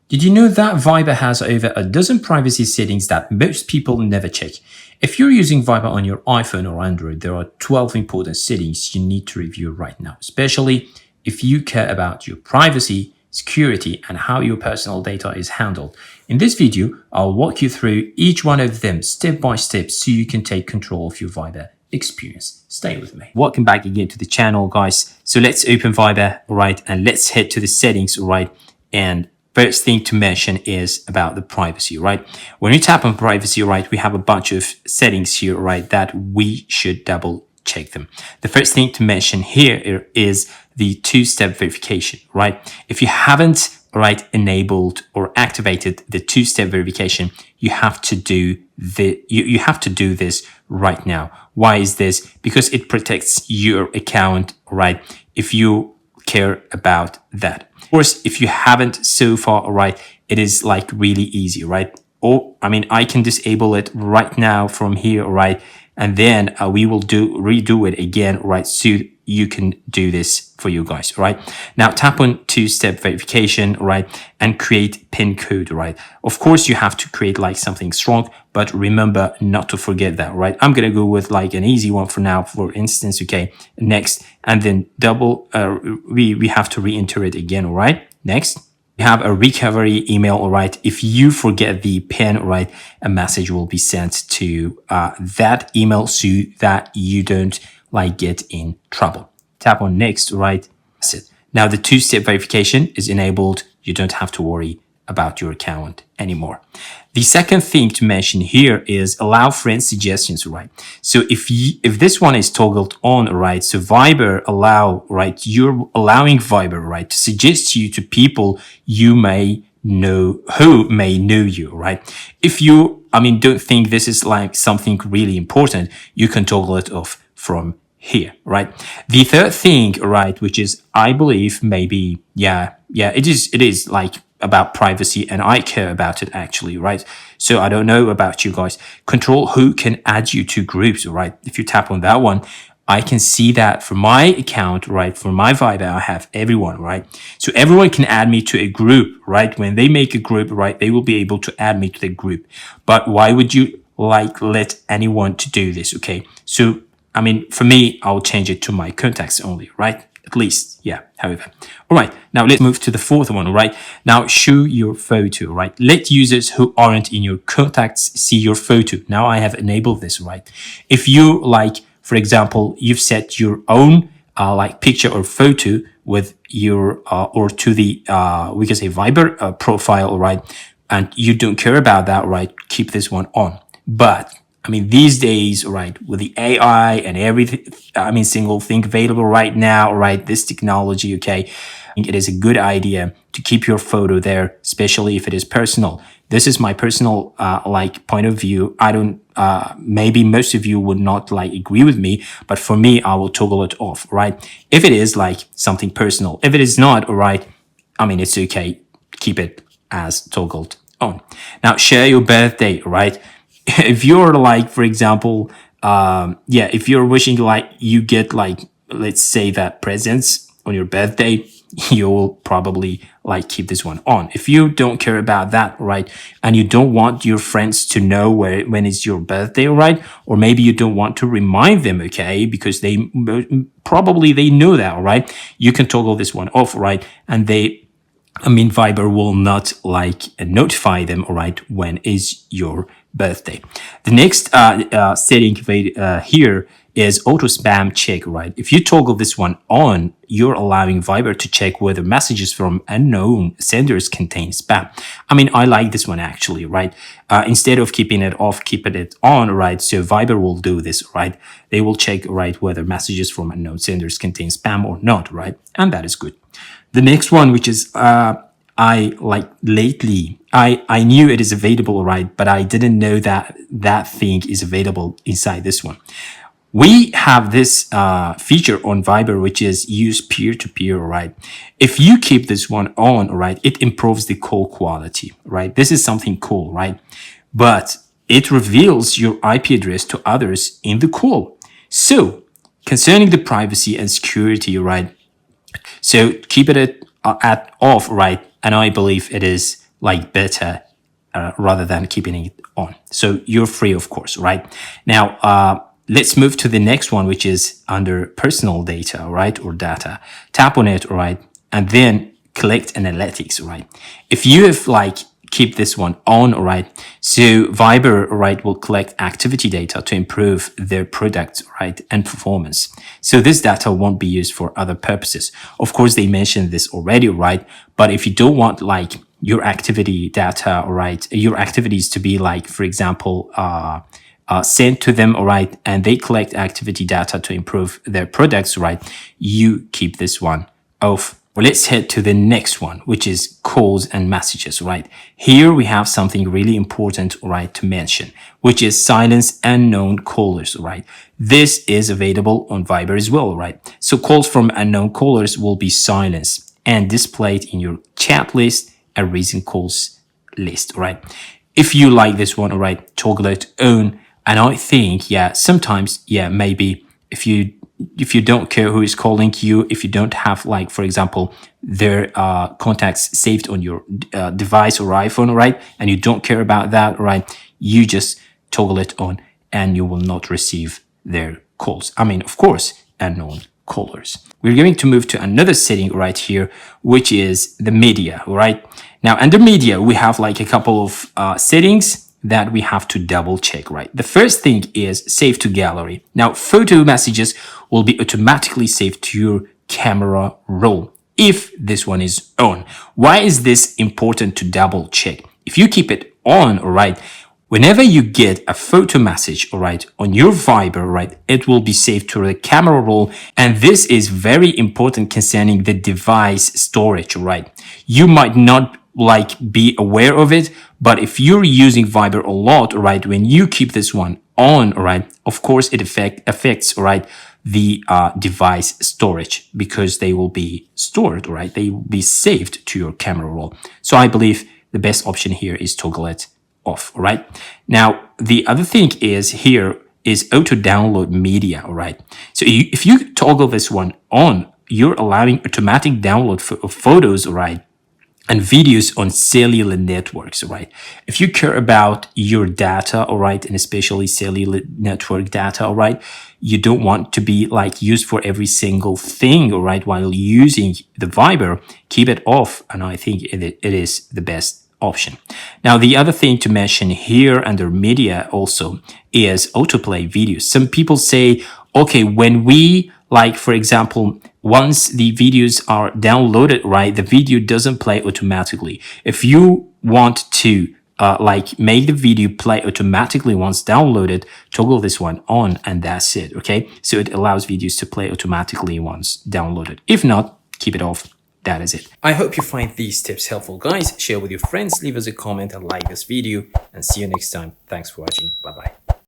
Did you know that Viber has over a dozen privacy settings that most people never check? If you're using Viber on your iPhone or Android, there are 12 important settings you need to review right now, especially if you care about your privacy, security, and how your personal data is handled. In this video, I'll walk you through each one of them step by step so you can take control of your Viber experience. Stay with me. Welcome back again to the channel, guys. So let's open Viber, right, and let's head to the settings, right, and first thing to mention is about the privacy, right? When we tap on privacy, right, we have a bunch of settings here, right, that we should double check them. The first thing to mention here is the two-step verification, right? If you haven't, right, enabled or activated the two-step verification, you have to do you have to do this right now. Why is this? Because it protects your account, right? If you care about that. Of course, if you haven't so far, right, it is like really easy, right? Or I mean, I can disable it right now from here, right? And then we will redo it again, right? So you can do this for you guys, right? Now tap on two-step verification, right? And create PIN code, right? Of course, you have to create like something strong, but remember not to forget that, right? I'm going to go with like an easy one for now, for instance, okay? Next, and then we have to re-enter it again, all right? Next. You have a recovery email, all right? If you forget the PIN, right, a message will be sent to that email so that you don't like get in trouble. Tap on next, right? That's it. Now the two-step verification is enabled. You don't have to worry about your account anymore. The second thing to mention here is allow friend suggestions, right? So if this one is toggled on, right? So Viber you're allowing Viber, right, to suggest you to people you may know who may know you, right? If you, don't think this is like something really important, you can toggle it off from here, right? The third thing, right, which is, I believe maybe, it is like about privacy, and I care about it actually, right? So I don't know about you guys. Control who can add you to groups, right? If you tap on that one, I can see that for my account, right? For my Viber, I have everyone, right? So everyone can add me to a group, right? When they make a group, right, they will be able to add me to the group. But why would you like let anyone to do this? Okay. So, for me, I'll change it to my contacts only, right? At least, yeah, however. All right, now let's move to the fourth one, right? Now show your photo, right? Let users who aren't in your contacts see your photo. Now I have enabled this, right? If you like, for example, you've set your own like picture or photo with your, or to the, we can say Viber profile, right? And you don't care about that, right? Keep this one on. But these days, right, with the AI and everything, single thing available right now, right, this technology, okay, I think it is a good idea to keep your photo there, especially if it is personal. This is my personal, point of view. I don't, maybe most of you would not agree with me, but for me, I will toggle it off, right? If it is like something personal, if it is not, all right, it's okay. Keep it as toggled on. Now, share your birthday, right? If you're for example, if you're wishing you get let's say that presents on your birthday, you'll probably keep this one on. If you don't care about that, right, and you don't want your friends to know when is your birthday, right, or maybe you don't want to remind them, okay, because they know that, right, you can toggle this one off, right, and Viber will not notify them, all right, when is your birthday. The next setting here is auto spam check, right? If you toggle this one on, you're allowing Viber to check whether messages from unknown senders contain spam. I like this one actually, right? Instead of keeping it off, keeping it on, right? So Viber will do this, right? They will check, right, whether messages from unknown senders contain spam or not, right? And that is good. The next one, which is lately, I knew it is available, right? But I didn't know that thing is available inside this one. We have this feature on Viber, which is use peer-to-peer, right? If you keep this one on, right, it improves the call quality, right? This is something cool, right? But it reveals your IP address to others in the call. So concerning the privacy and security, right? So keep it at off, right? And I believe it is like better rather than keeping it on. So you're free, of course, right? Now, let's move to the next one, which is under personal data, right? Or data. Tap on it, right? And then collect analytics, right? If you have like keep this one on, right? So Viber, right, will collect activity data to improve their product, right, and performance. So this data won't be used for other purposes. Of course, they mentioned this already, right? But if you don't want like your activity data, right, your activities to be like, for example, sent to them, all right, and they collect activity data to improve their products, right, you keep this one off. Well, let's head to the next one, which is calls and messages, right? Here we have something really important, right, to mention, which is silence unknown callers, right? This is available on Viber as well, right? So calls from unknown callers will be silenced and displayed in your chat list and recent calls list, right? If you like this one, all right, toggle it on. And I think, yeah, sometimes, yeah, maybe if you don't care who is calling you, if you don't have like, for example, their contacts saved on your device or iPhone, right, and you don't care about that, right, you just toggle it on and you will not receive their calls. I mean, of course, unknown callers. We're going to move to another setting right here, which is the media, right? Now, under media, we have like a couple of settings that we have to double check, right? The first thing is save to gallery. Now, photo messages will be automatically saved to your camera roll if this one is on. Why is this important to double check? If you keep it on, all right, whenever you get a photo message, all right, on your Viber, right, it will be saved to the camera roll. And this is very important concerning the device storage, right? You might not like be aware of it, but if you're using Viber a lot, right, when you keep this one on, right, of course it affects, right, the device storage because they will be stored, right? They will be saved to your camera roll. So I believe the best option here is toggle it off, all right? Now, the other thing is here is auto download media, all right? So if you toggle this one on, you're allowing automatic download of photos, right, and videos on cellular networks, right? If you care about your data, all right, and especially cellular network data, all right, you don't want to be like used for every single thing, all right, while using the Viber, keep it off. And I think it is the best option. Now, the other thing to mention here under media also is autoplay videos. Some people say, okay, when we like, for example, once the videos are downloaded, right, the video doesn't play automatically. If you want to like make the video play automatically once downloaded, toggle this one on and that's it, okay? So it allows videos to play automatically once downloaded. If not, keep it off. That is it. I hope you find these tips helpful, guys. Share with your friends, leave us a comment and like this video, and see you next time. Thanks for watching. Bye-bye.